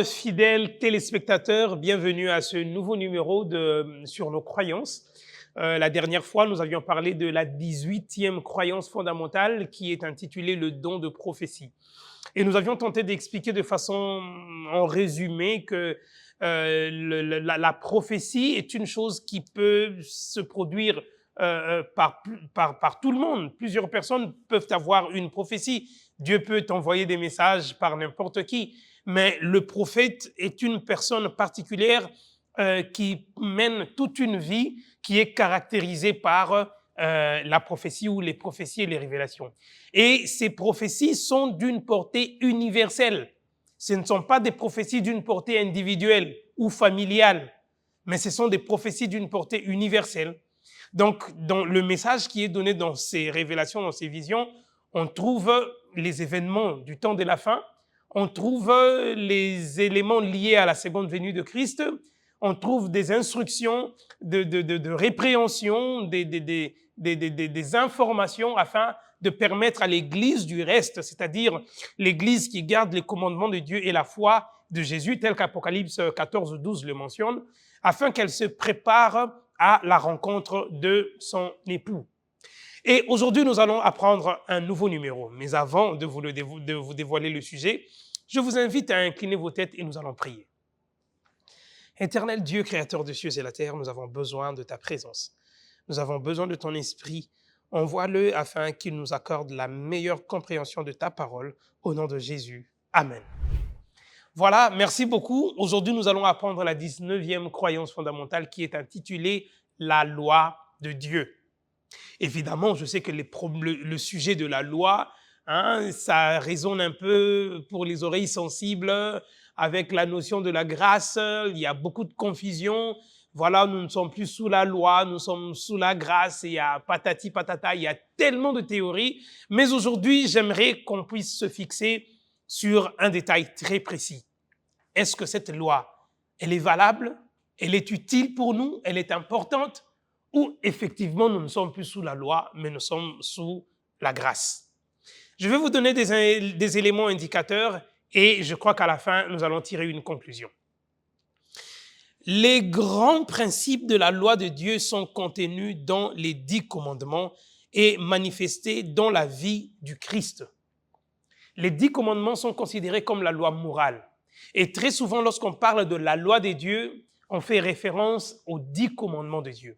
fidèles téléspectateurs, bienvenue à ce nouveau numéro sur nos croyances. La dernière fois, nous avions parlé de la 18e croyance fondamentale qui est intitulée le don de prophétie. Et nous avions tenté d'expliquer de façon en résumé que la prophétie est une chose qui peut se produire par tout le monde. Plusieurs personnes peuvent avoir une prophétie. Dieu peut envoyer des messages par n'importe qui. Mais le prophète est une personne particulière qui mène toute une vie qui est caractérisée par la prophétie ou les prophéties et les révélations. Et ces prophéties sont d'une portée universelle. Ce ne sont pas des prophéties d'une portée individuelle ou familiale, mais ce sont des prophéties d'une portée universelle. Donc, dans le message qui est donné dans ces révélations, dans ces visions, on trouve les événements du temps de la fin, on trouve les éléments liés à la seconde venue de Christ, on trouve des instructions de répréhension, des informations afin de permettre à l'Église du reste, c'est-à-dire l'Église qui garde les commandements de Dieu et la foi de Jésus, tel qu'Apocalypse 14, 12 le mentionne, afin qu'elle se prépare à la rencontre de son époux. Et aujourd'hui, nous allons apprendre un nouveau numéro. Mais avant de vous dévoiler le sujet, je vous invite à incliner vos têtes et nous allons prier. Éternel Dieu, créateur des cieux et la terre, nous avons besoin de ta présence. Nous avons besoin de ton esprit. Envoie-le afin qu'il nous accorde la meilleure compréhension de ta parole. Au nom de Jésus. Amen. Voilà, merci beaucoup. Aujourd'hui, nous allons apprendre la 19e croyance fondamentale qui est intitulée la loi de Dieu. Évidemment, je sais que le sujet de la loi, ça résonne un peu pour les oreilles sensibles avec la notion de la grâce. Il y a beaucoup de confusion. Voilà, nous ne sommes plus sous la loi, nous sommes sous la grâce. Il y a patati patata, il y a tellement de théories. Mais aujourd'hui, j'aimerais qu'on puisse se fixer sur un détail très précis. Est-ce que cette loi, elle est valable? Elle est utile pour nous? Elle est importante? Ou effectivement, nous ne sommes plus sous la loi, mais nous sommes sous la grâce. Je vais vous donner des éléments indicateurs et je crois qu'à la fin, nous allons tirer une conclusion. Les grands principes de la loi de Dieu sont contenus dans les 10 commandements et manifestés dans la vie du Christ. Les 10 commandements sont considérés comme la loi morale. Et très souvent, lorsqu'on parle de la loi de Dieu, on fait référence aux 10 commandements de Dieu.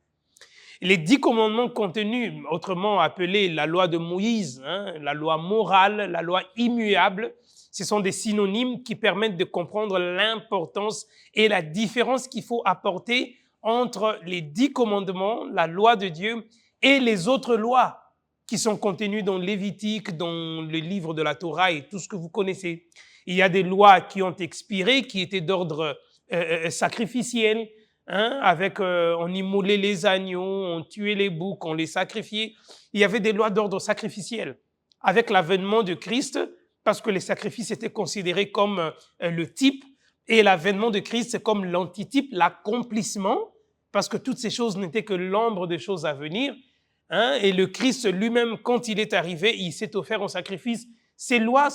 Les 10 commandements contenus, autrement appelés la loi de Moïse, la loi morale, la loi immuable, ce sont des synonymes qui permettent de comprendre l'importance et la différence qu'il faut apporter entre les 10 commandements, la loi de Dieu, et les autres lois qui sont contenues dans Lévitique, dans le livre de la Torah et tout ce que vous connaissez. Il y a des lois qui ont expiré, qui étaient d'ordre sacrificiel, on immolait les agneaux, on tuait les boucs, on les sacrifiait. Il y avait des lois d'ordre sacrificiel. Avec l'avènement de Christ, parce que les sacrifices étaient considérés comme le type, et l'avènement de Christ, c'est comme l'antitype, l'accomplissement, parce que toutes ces choses n'étaient que l'ombre des choses à venir. Et le Christ lui-même, quand il est arrivé, il s'est offert en sacrifice. Ces lois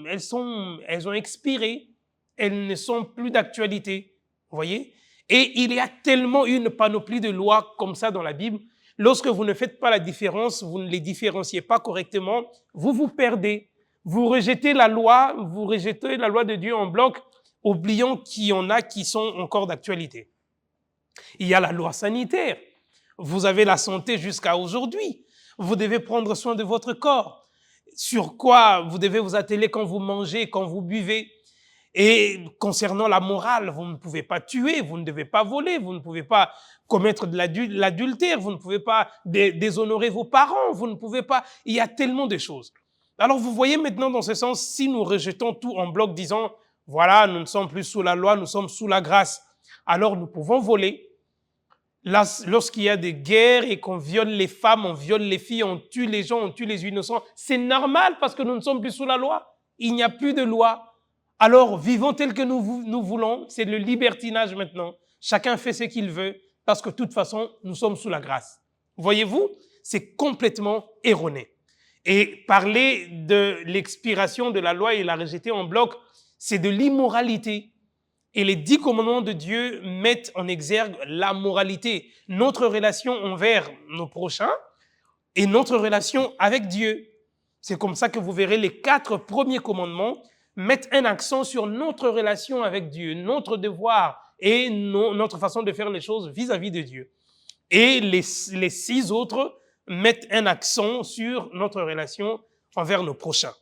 elles ont expiré, elles ne sont plus d'actualité. Vous voyez? Et il y a tellement une panoplie de lois comme ça dans la Bible. Lorsque vous ne faites pas la différence, vous ne les différenciez pas correctement, vous vous perdez. Vous rejetez la loi de Dieu en bloc, oubliant qu'il y en a qui sont encore d'actualité. Il y a la loi sanitaire. Vous avez la santé jusqu'à aujourd'hui. Vous devez prendre soin de votre corps. Sur quoi vous devez vous atteler quand vous mangez, quand vous buvez. Et concernant la morale, vous ne pouvez pas tuer, vous ne devez pas voler, vous ne pouvez pas commettre de l'adultère, vous ne pouvez pas déshonorer vos parents, vous ne pouvez pas... Il y a tellement de choses. Alors vous voyez maintenant dans ce sens, si nous rejetons tout en bloc disant, voilà, nous ne sommes plus sous la loi, nous sommes sous la grâce, alors nous pouvons voler. Là, lorsqu'il y a des guerres et qu'on viole les femmes, on viole les filles, on tue les gens, on tue les innocents, c'est normal parce que nous ne sommes plus sous la loi. Il n'y a plus de loi. Alors, vivons tel que nous voulons. C'est le libertinage maintenant. Chacun fait ce qu'il veut parce que de toute façon, nous sommes sous la grâce. Voyez-vous, c'est complètement erroné. Et parler de l'expiration de la loi et la rejeter en bloc, c'est de l'immoralité. Et les 10 commandements de Dieu mettent en exergue la moralité, notre relation envers nos prochains et notre relation avec Dieu. C'est comme ça que vous verrez les 4 premiers commandements mettent un accent sur notre relation avec Dieu, notre devoir et notre façon de faire les choses vis-à-vis de Dieu. Et les 6 autres mettent un accent sur notre relation envers nos prochains.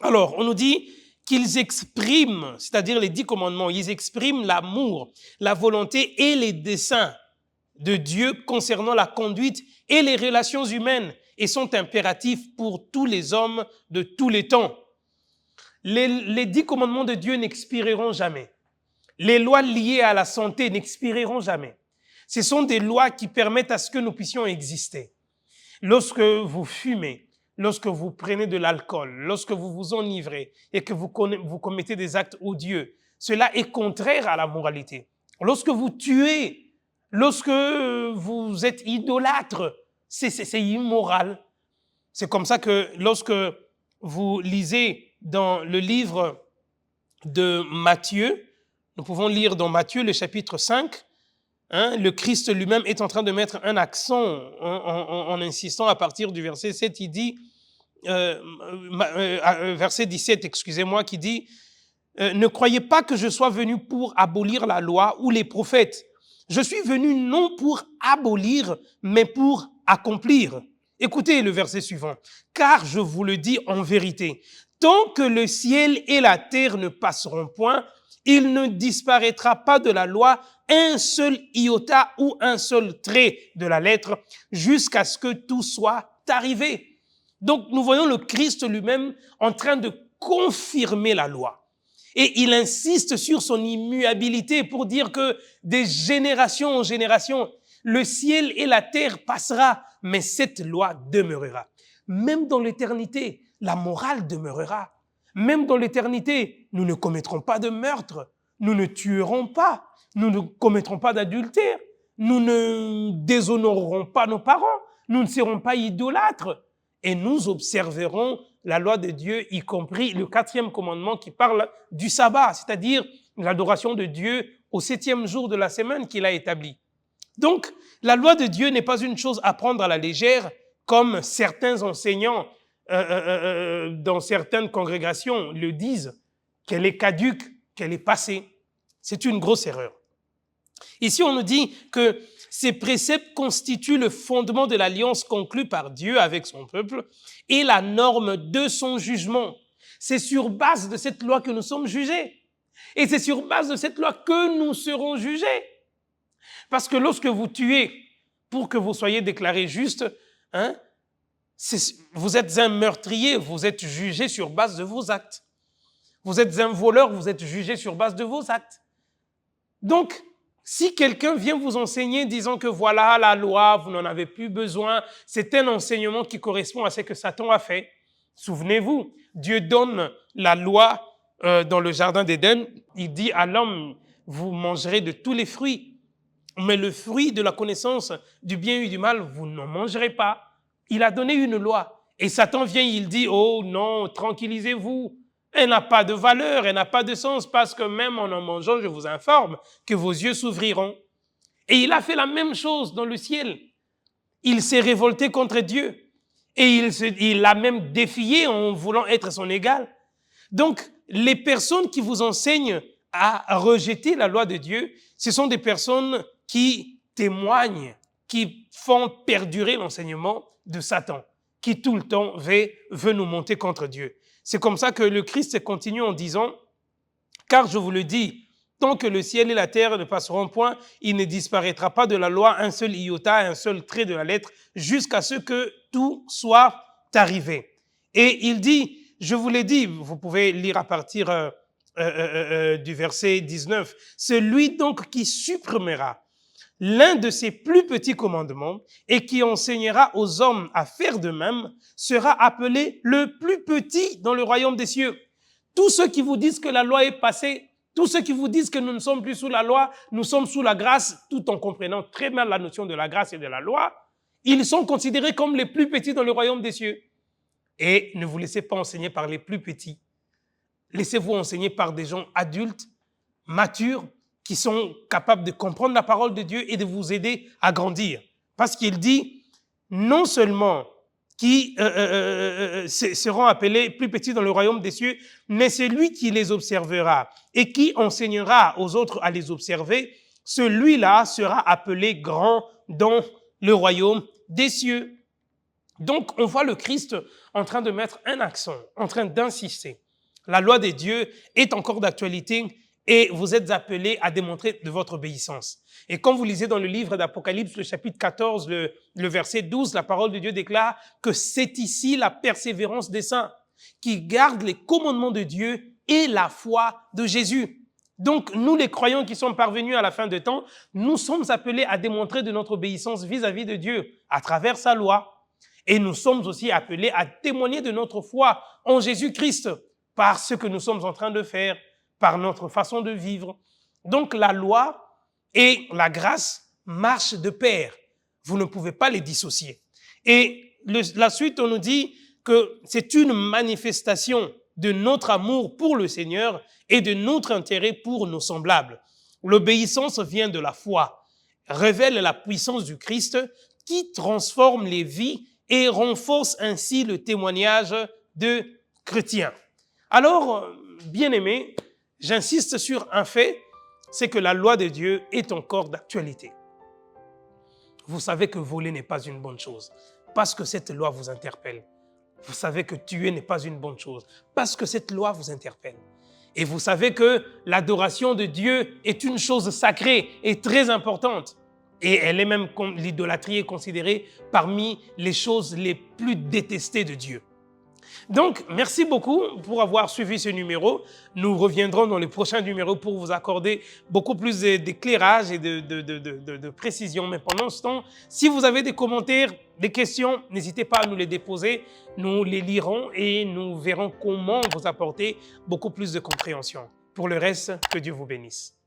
Alors, on nous dit qu'ils expriment, c'est-à-dire les 10 commandements, ils expriment l'amour, la volonté et les desseins de Dieu concernant la conduite et les relations humaines et sont impératifs pour tous les hommes de tous les temps. Les 10 commandements de Dieu n'expireront jamais. Les lois liées à la santé n'expireront jamais. Ce sont des lois qui permettent à ce que nous puissions exister. Lorsque vous fumez, lorsque vous prenez de l'alcool, lorsque vous vous enivrez et que vous commettez des actes odieux, cela est contraire à la moralité. Lorsque vous tuez, lorsque vous êtes idolâtre, c'est immoral. C'est comme ça que lorsque vous lisez dans le livre de Matthieu, nous pouvons lire dans Matthieu le chapitre 5, le Christ lui-même est en train de mettre un accent en insistant à partir du verset 7, il dit, verset 17, excusez-moi, qui dit « Ne croyez pas que je sois venu pour abolir la loi ou les prophètes. Je suis venu non pour abolir, mais pour accomplir. » Écoutez le verset suivant. « Car je vous le dis en vérité, tant que le ciel et la terre ne passeront point, il ne disparaîtra pas de la loi un seul iota ou un seul trait de la lettre jusqu'à ce que tout soit arrivé. » Donc, nous voyons le Christ lui-même en train de confirmer la loi. Et il insiste sur son immuabilité pour dire que des générations en génération, le ciel et la terre passera, mais cette loi demeurera. Même dans l'éternité, la morale demeurera. Même dans l'éternité, nous ne commettrons pas de meurtre, nous ne tuerons pas, nous ne commettrons pas d'adultère, nous ne déshonorerons pas nos parents, nous ne serons pas idolâtres et nous observerons la loi de Dieu, y compris le 4e commandement qui parle du sabbat, c'est-à-dire l'adoration de Dieu au 7e jour de la semaine qu'il a établi. Donc, la loi de Dieu n'est pas une chose à prendre à la légère comme certains enseignants dans certaines congrégations le disent, qu'elle est caduque, qu'elle est passée. C'est une grosse erreur. Ici, on nous dit que ces préceptes constituent le fondement de l'alliance conclue par Dieu avec son peuple et la norme de son jugement. C'est sur base de cette loi que nous sommes jugés. Et c'est sur base de cette loi que nous serons jugés. Parce que lorsque vous tuez pour que vous soyez déclarés justes, vous êtes un meurtrier, vous êtes jugé sur base de vos actes. Vous êtes un voleur, vous êtes jugé sur base de vos actes. Donc, si quelqu'un vient vous enseigner disant que voilà la loi, vous n'en avez plus besoin, c'est un enseignement qui correspond à ce que Satan a fait. Souvenez-vous, Dieu donne la loi dans le jardin d'Éden. Il dit à l'homme, vous mangerez de tous les fruits, mais le fruit de la connaissance du bien et du mal, vous n'en mangerez pas. Il a donné une loi. Et Satan vient, il dit, oh non, tranquillisez-vous. Elle n'a pas de valeur, elle n'a pas de sens parce que même en mangeant, je vous informe que vos yeux s'ouvriront. Et il a fait la même chose dans le ciel. Il s'est révolté contre Dieu et il l'a même défié en voulant être son égal. Donc, les personnes qui vous enseignent à rejeter la loi de Dieu, ce sont des personnes qui témoignent, qui font perdurer l'enseignement de Satan, qui tout le temps veut nous monter contre Dieu. C'est comme ça que le Christ continue en disant « Car je vous le dis, tant que le ciel et la terre ne passeront point, il ne disparaîtra pas de la loi un seul iota, un seul trait de la lettre, jusqu'à ce que tout soit arrivé. » Et il dit, je vous l'ai dit, vous pouvez lire à partir du verset 19, « Celui donc qui supprimera l'un de ces plus petits commandements et qui enseignera aux hommes à faire de même sera appelé le plus petit dans le royaume des cieux. » Tous ceux qui vous disent que la loi est passée, tous ceux qui vous disent que nous ne sommes plus sous la loi, nous sommes sous la grâce, tout en comprenant très mal la notion de la grâce et de la loi, ils sont considérés comme les plus petits dans le royaume des cieux. Et ne vous laissez pas enseigner par les plus petits. Laissez-vous enseigner par des gens adultes, matures, qui sont capables de comprendre la parole de Dieu et de vous aider à grandir. Parce qu'il dit, non seulement qui seront appelés plus petits dans le royaume des cieux, mais celui qui les observera et qui enseignera aux autres à les observer, celui-là sera appelé grand dans le royaume des cieux. Donc, on voit le Christ en train de mettre un accent, en train d'insister. La loi de Dieu est encore d'actualité et vous êtes appelés à démontrer de votre obéissance. Et comme vous lisez dans le livre d'Apocalypse, le chapitre 14, le verset 12, la parole de Dieu déclare que c'est ici la persévérance des saints qui gardent les commandements de Dieu et la foi de Jésus. Donc, nous, les croyants qui sommes parvenus à la fin de temps, nous sommes appelés à démontrer de notre obéissance vis-à-vis de Dieu à travers sa loi. Et nous sommes aussi appelés à témoigner de notre foi en Jésus-Christ par ce que nous sommes en train de faire, par notre façon de vivre. Donc, la loi et la grâce marchent de pair. Vous ne pouvez pas les dissocier. Et la suite, on nous dit que c'est une manifestation de notre amour pour le Seigneur et de notre intérêt pour nos semblables. L'obéissance vient de la foi, révèle la puissance du Christ qui transforme les vies et renforce ainsi le témoignage de chrétiens. Alors, bien-aimés, j'insiste sur un fait, c'est que la loi de Dieu est encore d'actualité. Vous savez que voler n'est pas une bonne chose, parce que cette loi vous interpelle. Vous savez que tuer n'est pas une bonne chose, parce que cette loi vous interpelle. Et vous savez que l'adoration de Dieu est une chose sacrée et très importante. Et elle est même, l'idolâtrie est considérée parmi les choses les plus détestées de Dieu. Donc, merci beaucoup pour avoir suivi ce numéro. Nous reviendrons dans les prochains numéros pour vous accorder beaucoup plus d'éclairage et de précision. Mais pendant ce temps, si vous avez des commentaires, des questions, n'hésitez pas à nous les déposer. Nous les lirons et nous verrons comment vous apporter beaucoup plus de compréhension. Pour le reste, que Dieu vous bénisse.